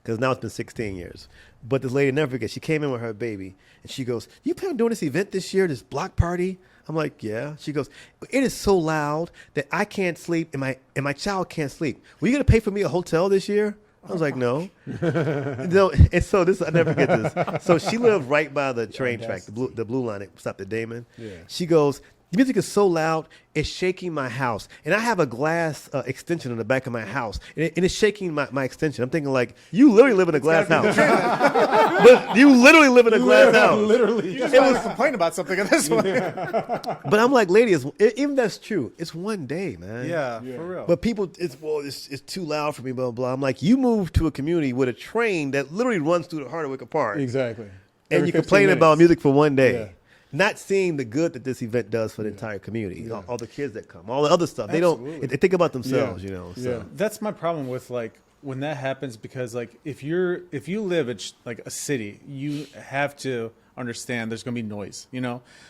Because now it's been 16 years. But this lady, never forget, she came in with her baby, and she goes, you plan on doing this event this year, this block party? I'm like, yeah. She goes, it is so loud that I can't sleep, and my child can't sleep. Were you going to pay for me a hotel this year? I was like, no. And so this, I never forget this. So she lived right by the train track, the blue line that stopped at Damon. Yeah. She goes, the music is so loud, it's shaking my house. And I have a glass extension on the back of my house, and it's shaking my extension. I'm thinking, like, you literally live in a glass house. But you literally live in a glass house. Literally. You just want to complain about something at this point. But I'm like, lady, even that's true, it's one day, man. Yeah, for real. But people, it's too loud for me, blah, blah, blah. I'm like, you move to a community with a train that literally runs through the heart of Wicker Park. Exactly. And you complain about music for one day. Yeah. Not seeing the good that this event does for the entire community, all the kids that come, all the other stuff. Absolutely. They think about themselves, So. That's my problem with like when that happens, because like if you live in like a city, you have to understand there's gonna be noise.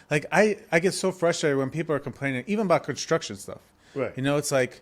Like I get so frustrated when people are complaining, even about construction stuff. Right. It's like,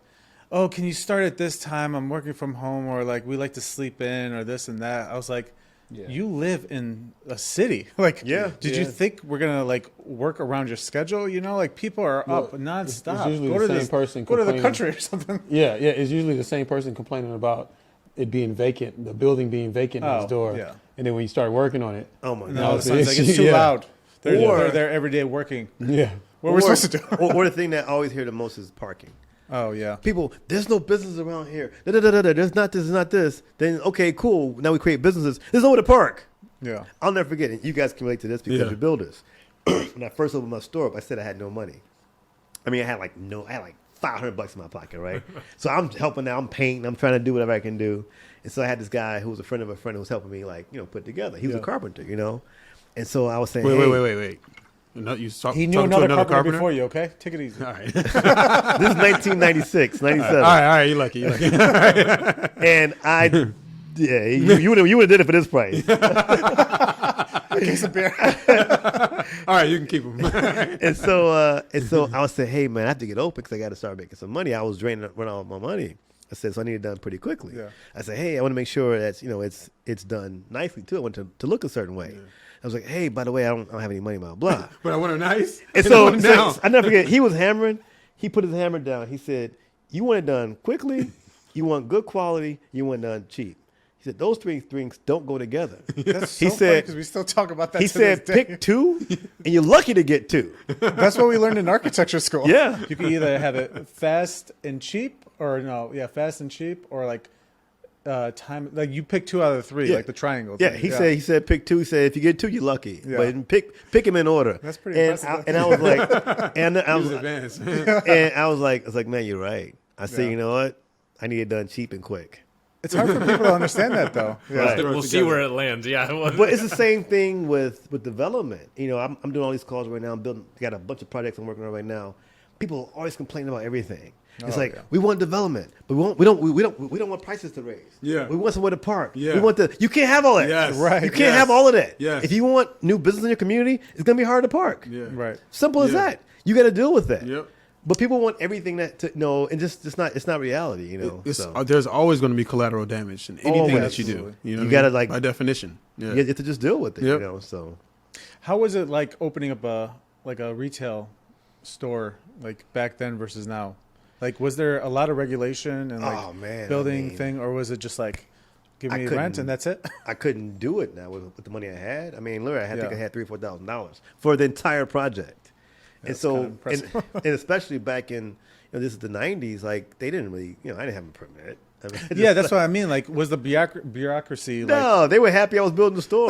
oh, can you start at this time? I'm working from home, or like we like to sleep in, or this and that. I was like. Yeah. You live in a city. Like, did you think we're going to like work around your schedule? Like people are up nonstop. It's usually the same person go to the country or something. Yeah. It's usually the same person complaining about it being vacant, the building being vacant next door. Yeah. And then when you start working on it. Oh, my God. It's too loud. They're there every day working. Yeah. What we're supposed to do. Or the thing that I always hear the most is parking. Oh, yeah. People, there's no business around here. There's not this. Then, okay, cool. Now we create businesses. There's nowhere to park. Yeah. I'll never forget it. You guys can relate to this because you're builders. When I first opened my store up, I said I had no money. I mean, I had like $500 in my pocket, right? So I'm helping out. I'm painting. I'm trying to do whatever I can do. And so I had this guy who was a friend of a friend who was helping me, like, put it together. He was a carpenter, And so I was saying, wait. No, he knew another carpenter before you, okay? Take it easy. All right. This is 1996, 97. All right, you're lucky. And you would have did it for this price. A case of beer. All right, you can keep them. And so I was saying, hey, man, I have to get open because I got to start making some money. I was running out of my money. I said, so I need it done pretty quickly. Yeah. I said, hey, I want to make sure that it's done nicely too. I want to look a certain way. Yeah. I was like, hey, by the way, I don't have any money, blah, blah. But I want it nice. And so I never forget, he was hammering. He put his hammer down. He said, you want it done quickly, you want good quality, you want it done cheap. He said, those three things don't go together. That's so funny because we still talk about that. He said, pick two, and you're lucky to get two. That's what we learned in architecture school. Yeah. You can either have it fast and cheap, or fast and cheap, or like time, like you pick 2 out of the 3, like the triangle. Yeah, he said pick 2. He said if you get 2, you're lucky. Yeah. But pick them in order. That's pretty impressive. And I was like, and I was like, man, you're right. I said, you know what? I need it done cheap and quick. It's hard for people to understand that, though. Yeah. Right. We'll see where it lands. Yeah, but it's the same thing with development. I'm doing all these calls right now. I'm building. Got a bunch of projects I'm working on right now. People always complain about everything. It's we want development, but we don't want prices to raise. Yeah. We want somewhere to park. Yeah. We want you can't have all that. Yes. Right. You can't have all of that. Yes. If you want new business in your community, it's gonna be hard to park. Yeah. Right. Simple as that. You got to deal with that. Yep. But people want everything and it's not reality, There's always going to be collateral damage in anything that you do. You gotta by definition. Yeah. You have to just deal with it, so. How was it like opening up a retail store like back then versus now? Like, was there a lot of regulation and building thing, or was it just like, give me rent and that's it? I couldn't do it now with the money I had. I mean, literally, I had $3,000-$4,000 for the entire project. That's and so, and especially back in, this is the 90s, like, they didn't really, I didn't have a permit. I mean, that's what I mean. Like, was the bureaucracy? No, they were happy I was building the store.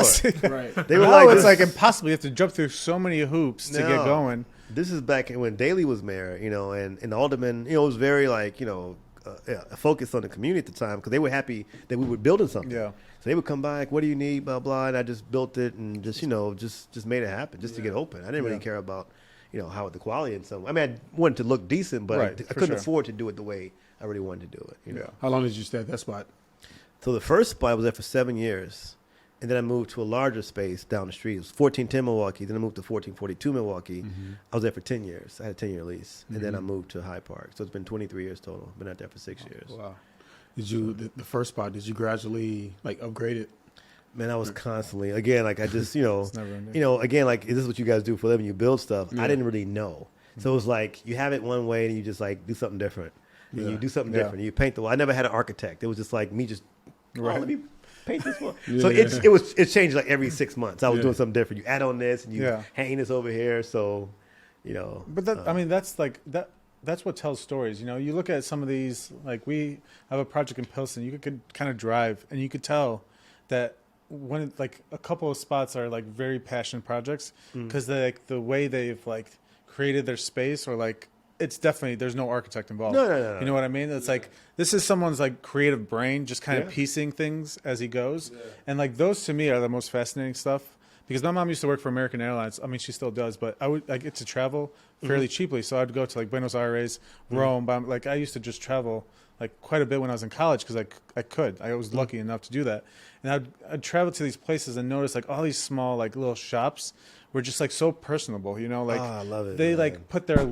Right. They were it's like impossible. You have to jump through so many hoops to get going. This is back when Daley was mayor, and Alderman, it was very like, focused on the community at the time because they were happy that we were building something. Yeah. So they would come by, like, what do you need, blah, blah, and I just built it and just, just made it happen just to get open. I didn't really care about, how the quality and so. I mean, I wanted to look decent, but I couldn't afford to do it the way I really wanted to do it. Yeah. How long did you stay at that spot? So the first spot I was there for 7 years. And then I moved to a larger space down the street. It was 1410 Milwaukee. Then I moved to 1442 Milwaukee. Mm-hmm. I was there for 10 years. I had a 10-year lease. And then I moved to Hyde Park. So it's been 23 years total. Been out there for 6 years. Wow. Did you, the first spot, did you gradually, upgrade it? Man, I was constantly, again, like I just, again, like this is what you guys do for a living. You build stuff. Yeah. I didn't really know. So it was like you have it one way and you just like do something different. And you do something different. You paint the wall. I never had an architect. It was just like me just, let me paint this one. So it changed like every 6 months. I was doing something different. You add on this and you hang this over here. So, But that, I mean, that's like that. That's what tells stories. You look at some of these, like we have a project in Pilsen. You could kind of drive and you could tell that when like a couple of spots are like very passionate projects because the way they've like created their space or like it's definitely there's no architect involved. No. You know what I mean? It's like this is someone's like creative brain just kind of piecing things as he goes. Yeah. And like those to me are the most fascinating stuff because my mom used to work for American Airlines. I mean, she still does, but I get to travel fairly cheaply. So I'd go to like Buenos Aires, Rome. But like I used to just travel like quite a bit when I was in college because I could. I was lucky enough to do that. And I'd travel to these places and notice like all these small like little shops were just like so personable, like I love it, they man. like put their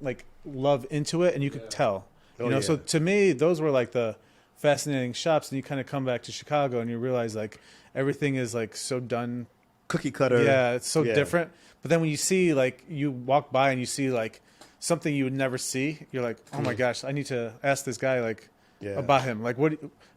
like love into it and you could tell. So to me those were like the fascinating shops and you kind of come back to Chicago and you realize like everything is like so done cookie cutter. Yeah, it's so different. But then when you see like you walk by and you see like something you would never see, you're like, oh my gosh, I need to ask this guy like about him. Like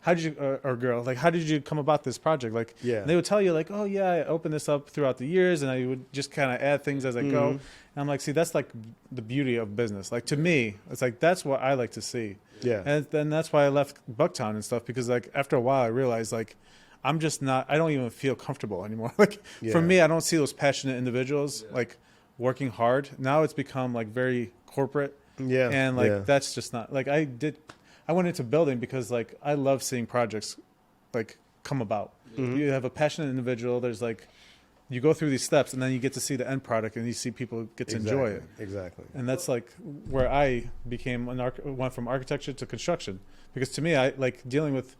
how did you or girl, like how did you come about this project? Like and they would tell you like, oh yeah, I opened this up throughout the years and I would just kind of add things as I go. And I'm like, see, that's like the beauty of business. Like to me, it's like that's what I like to see. Yeah. And then that's why I left Bucktown and stuff because like after a while I realized like I'm just not I don't even feel comfortable anymore. Like for me, I don't see those passionate individuals like working hard. Now it's become like very corporate. Yeah. And like that's just not like I went into building because like I love seeing projects like come about. You have a passionate individual. There's like you go through these steps and then you get to see the end product and you see people get to enjoy it. Exactly. And that's like where I became went from architecture to construction because to me I like dealing with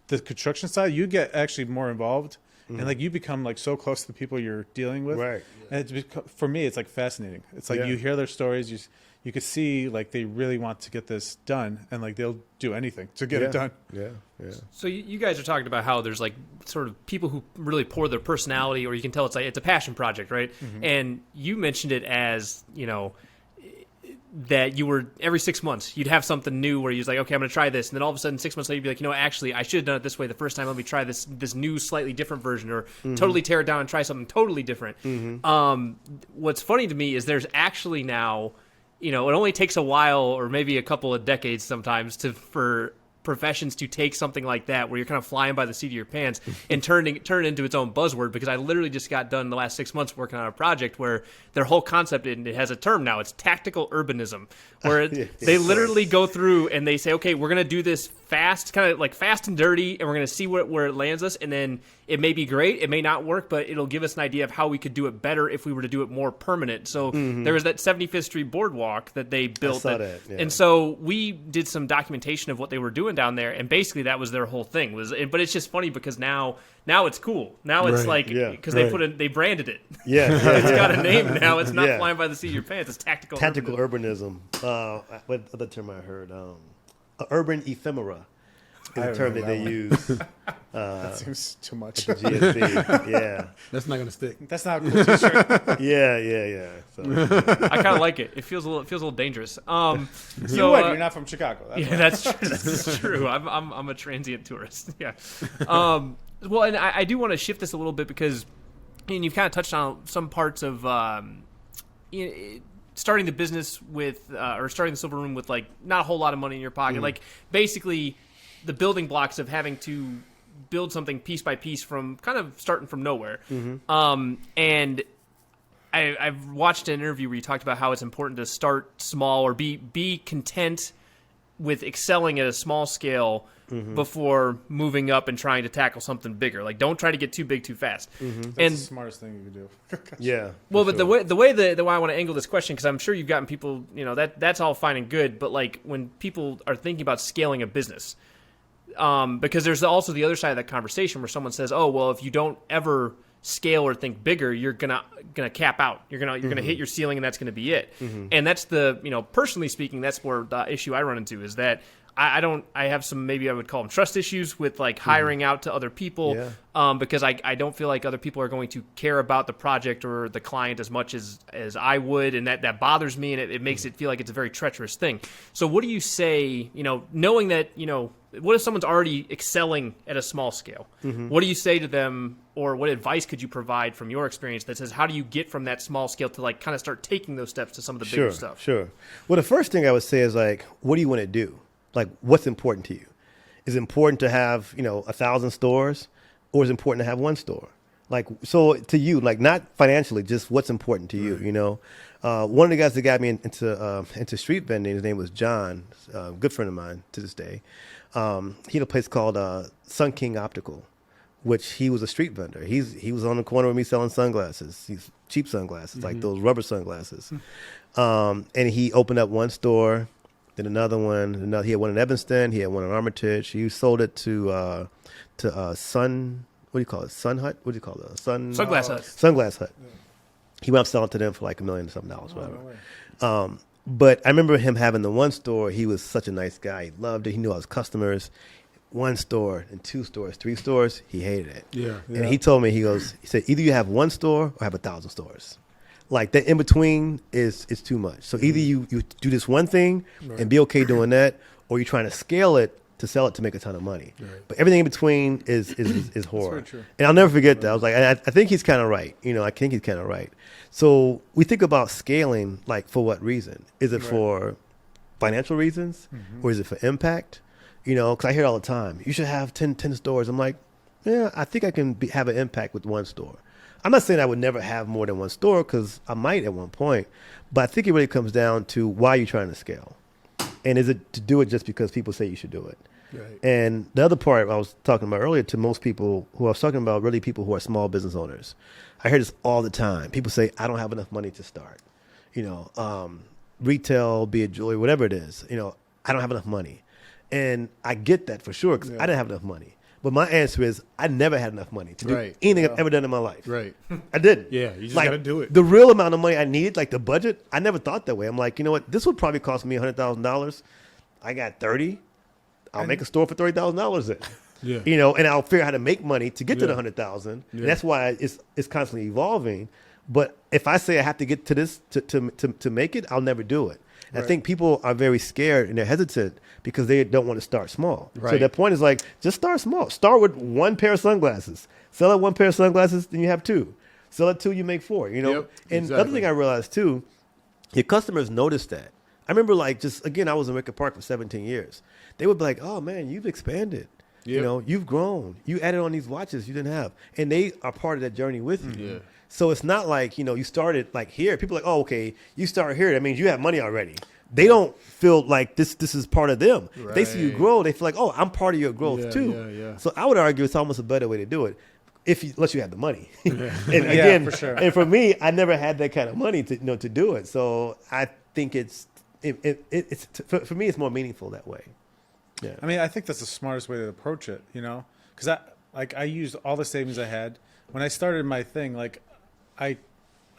the construction side. You get actually more involved and like you become like so close to the people you're dealing with. Right. And for me, it's like fascinating. It's like you hear their stories. You could see like they really want to get this done and like they'll do anything to get it done. Yeah. So you guys are talking about how there's like sort of people who really pour their personality, or you can tell it's like it's a passion project, right? And you mentioned it as that you were every 6 months you'd have something new where you're like, okay, I'm going to try this, and then all of a sudden 6 months later you'd be like, actually I should have done it this way the first time. Let me try this new slightly different version, or totally tear it down and try something totally different. What's funny to me is there's actually now. It only takes a while or maybe a couple of decades sometimes for professions to take something like that where you're kind of flying by the seat of your pants and turn it into its own buzzword, because I literally just got done the last 6 months working on a project where their whole concept, and it has a term now, it's tactical urbanism, where they literally go through and they say, okay, we're going to do this fast, kind of like fast and dirty, and we're going to see where it lands us, and then it may be great, it may not work, but it'll give us an idea of how we could do it better if we were to do it more permanent. So there was that 75th Street boardwalk that they built. I saw that. And so we did some documentation of what they were doing down there, and basically that was their whole thing. But it's just funny because now it's cool. Now it's like because they branded it. Yeah, It's got a name now. It's not flying by the seat of your pants. It's tactical urbanism. What other term I heard? Urban ephemera. The term that they use. That seems too much. GSP. Yeah. That's not going to stick. That's not a cool t-shirt. Yeah. So. I kind of like it. It feels a little dangerous. So, you're not from Chicago. That's true. That's true. I'm a transient tourist. Yeah. Well, and I do want to shift this a little bit because, and you've kind of touched on some parts of starting the business with, or starting the Silver Room with like not a whole lot of money in your pocket. Like basically the building blocks of having to build something piece by piece from kind of starting from nowhere. And I've watched an interview where you talked about how it's important to start small or be content with excelling at a small scale before moving up and trying to tackle something bigger. Like, don't try to get too big too fast. That's the smartest thing you can do. Yeah. Well, but sure. the way I want to angle this question, because I'm sure you've gotten people, that's all fine and good, but like when people are thinking about scaling a business, because there's also the other side of that conversation where someone says, "Oh, well, if you don't ever scale or think bigger, you're gonna cap out. You're gonna hit your ceiling, and that's gonna be it." And that's personally speaking, that's where the issue I run into is that I have some, maybe I would call them trust issues with like hiring out to other people, because I don't feel like other people are going to care about the project or the client as much as I would, and that bothers me, and it makes it feel like it's a very treacherous thing. So what do you say, knowing that, what if someone's already excelling at a small scale? What do you say to them, or what advice could you provide from your experience that says, how do you get from that small scale to like kind of start taking those steps to some of the bigger stuff? Sure. Well, the first thing I would say is like, what do you want to do? Like, what's important to you? Is it important to have, 1,000 stores, or is it important to have one store? Like, so to you, like not financially, just what's important to you, One of the guys that got me into street vending, his name was John, a good friend of mine to this day. He had a place called Sun King Optical, which he was a street vendor. He was on the corner with me selling sunglasses, these cheap sunglasses, like those rubber sunglasses. And he opened up one store, then another one. He had one in Evanston. He had one in Armitage. He sold it to Sun. What do you call it? Sun Hut? What do you call it? Sunglass Hut. Sunglass Hut. Yeah. He went up selling to them for like $1 million something, whatever. No, but I remember him having the one store. He was such a nice guy. He loved it. He knew all his customers. One store and 2 stores, 3 stores, he hated it. Yeah. And he told me, he said, either you have one store or have 1,000 stores. Like that in between is too much. So either you do this one thing and be okay doing that, or you're trying to scale it to sell it to make a ton of money. Right. But everything in between is horror. And I'll never forget that. I was like, I think he's kind of right. I think he's kind of right. So we think about scaling, like for what reason? Is it for financial reasons, or is it for impact? Because I hear it all the time. You should have 10 stores. I'm like, yeah, I think I can have an impact with one store. I'm not saying I would never have more than one store, because I might at one point, but I think it really comes down to why you're trying to scale. And is it to do it just because people say you should do it? Right. And the other part I was talking about earlier, to most people who I was talking about, really people who are small business owners. I hear this all the time. People say, I don't have enough money to start. Retail, be it jewelry, whatever it is, I don't have enough money. And I get that for sure, because I didn't have enough money. But my answer is, I never had enough money to do anything I've ever done in my life. Right. I didn't. Yeah, you just got to do it. The real amount of money I needed, like the budget, I never thought that way. I'm like, you know what? This would probably cost me $100,000. I got 30. I'll make a store for $30,000 then. Yeah. And I'll figure out how to make money to get to the 100,000. Yeah. And that's why it's constantly evolving. But if I say I have to get to this to make it, I'll never do it. I think people are very scared and they're hesitant because they don't want to start small. Right. So their point is like, just start small. Start with one pair of sunglasses. Sell it one pair of sunglasses, then you have 2. Sell it 2, you make 4. And the other thing I realized too, your customers notice that. I remember I was in Wicker Park for 17 years. They would be like, oh man, you've expanded. Yep. You've grown. You added on these watches you didn't have. And they are part of that journey with you. Yeah. So it's not like, you started like here. People are like, oh, okay, you start here. That means you have money already. They don't feel like this is part of them. Right. They see you grow. They feel like, oh, I'm part of your growth too. Yeah. So I would argue it's almost a better way to do it unless you have the money. And again, for sure. And for me, I never had that kind of money to do it. So I think for me, it's more meaningful that way. Yeah. I mean, I think that's the smartest way to approach it, you know, because I used all the savings I had when I started my thing. Like, I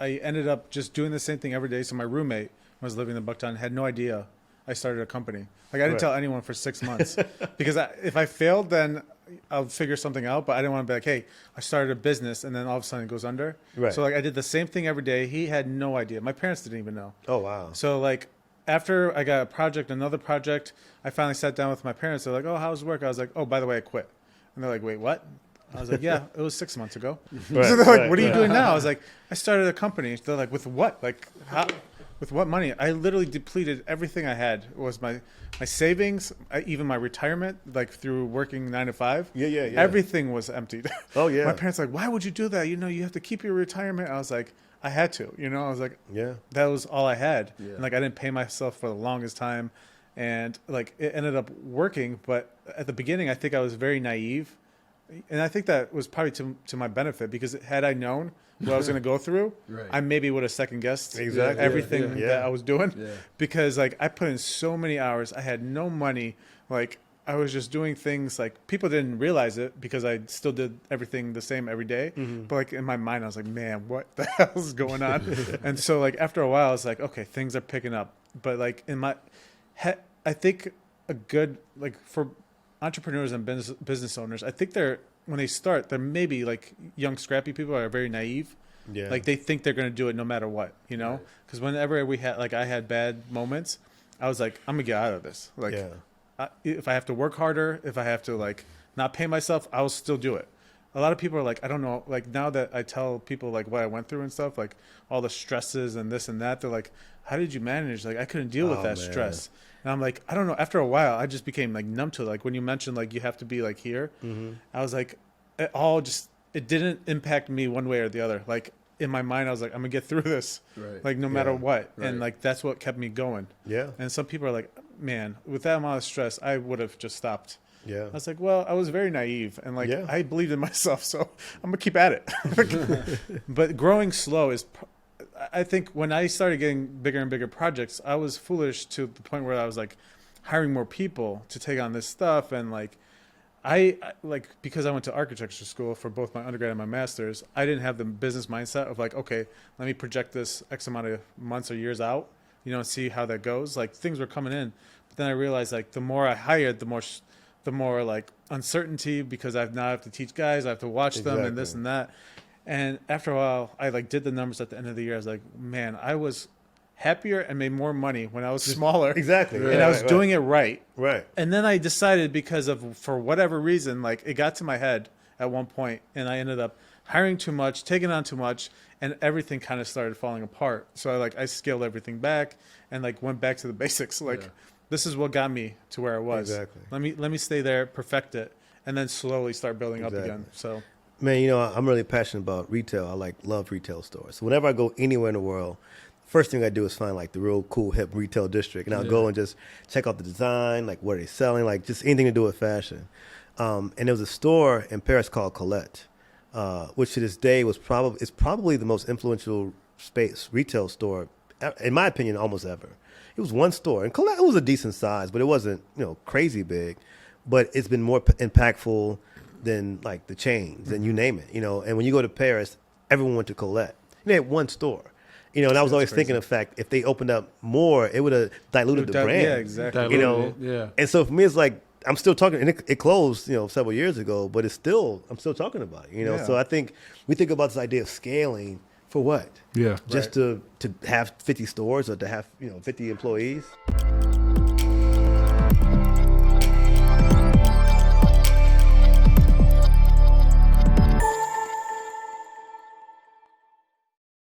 ended up just doing the same thing every day. So my roommate, when I was living in Bucktown, had no idea I started a company. Like, I didn't tell anyone for 6 months because if I failed, then I'll figure something out. But I didn't want to be like, hey, I started a business, and then all of a sudden it goes under. Right. So like, I did the same thing every day. He had no idea. My parents didn't even know. Oh, wow. So like, after I got a project, another project, I finally sat down with my parents. They're like, oh, how's work? I was like, oh, by the way, I quit. And they're like, wait, what? I was like, yeah, it was 6 months ago. Right, So they're like, right, what are you right. doing now? I was like, I started a company. They're like, with what? Like, how? With what money? I literally depleted everything I had. It was my savings, even my retirement, like through working 9 to 5. Yeah. Everything was emptied. Oh, yeah. My parents were like, why would you do that? You know, you have to keep your retirement. I was like, I had to. You know, I was like, Yeah. that was all I had. Yeah. And like, I didn't pay myself for the longest time. And like, it ended up working. But at the beginning, I think I was very naive. And I think that was probably to my benefit, because had I known what I was going to go through, Right. I maybe would have second guessed Exactly. everything Yeah. that I was doing. Yeah. Because like, I put in so many hours. I had no money. Like, I was just doing things like people didn't realize it because I still did everything the same every day. But like, in my mind, I was like, man, what the hell is going on? And so like, after a while, I was like, okay, things are picking up. But like, in my head, I think a good, like, for entrepreneurs and business owners, I think when they start, they're maybe like young, scrappy people are very naive. Yeah. Like, they think they're going to do it no matter what, you know? Because whenever I had bad moments, I was like, I'm going to get out of this. Like, Yeah. if I have to work harder, if I have to like not pay myself, I'll still do it. A lot of people are like, I don't know, like, now that I tell people like what I went through and stuff, like all the stresses and this and that, they're like, how did you manage? Like, I couldn't deal with that man. stress. And I'm like, I don't know. After a while, I just became like numb to it. Like, when you mentioned like you have to be like here, I was like, it didn't impact me one way or the other. Like, in my mind, I was like, I'm gonna get through this, Right. like, no matter what. Right. And like, that's what kept me going. Yeah. And some people are like, man, with that amount of stress, I would have just stopped. Yeah. I was like, well, I was very naive, and like, Yeah. I believed in myself, so I'm gonna keep at it. But growing slow is, I think, when I started getting bigger and bigger projects, I was foolish to the point where I was like hiring more people to take on this stuff, and like, I like, because I went to architecture school for both my undergrad and my master's, I didn't have the business mindset of like, okay, let me project this X amount of months or years out, you know, and see how that goes. Like, things were coming in, but then I realized like the more I hired, the more like uncertainty, because I now have to teach guys, I have to watch them and this and that. And after a while, I like did the numbers at the end of the year. I was like, man, I was happier and made more money when I was smaller. Exactly. And I was doing it right. Right. And then I decided, because of, for whatever reason, like, it got to my head at one point, and I ended up hiring too much, taking on too much, and everything kind of started falling apart. So I scaled everything back and like went back to the basics. Like, this is what got me to where I was. Exactly. Let me stay there, perfect it, and then slowly start building up again. So, Man, you know, I'm really passionate about retail. I love retail stores. So whenever I go anywhere in the world, first thing I do is find like the real cool hip retail district, and I'll go and just check out the design, like what are they selling, like just anything to do with fashion. And there was a store in Paris called Colette, which to this day is probably the most influential retail store, in my opinion, almost ever. It was one store, and Colette, it was a decent size, but it wasn't, crazy big. But it's been more impactful than like the chains and you name it, And when you go to Paris, everyone went to Colette. They had one store. And I was always thinking, in fact, if they opened up more, it would have diluted the brand. Yeah, exactly. Yeah. And so for me, it's like, I'm still talking, and it closed, several years ago, but I'm still talking about it, Yeah. So I think we think about this idea of scaling for what? Yeah. Just to have 50 stores or to have, 50 employees.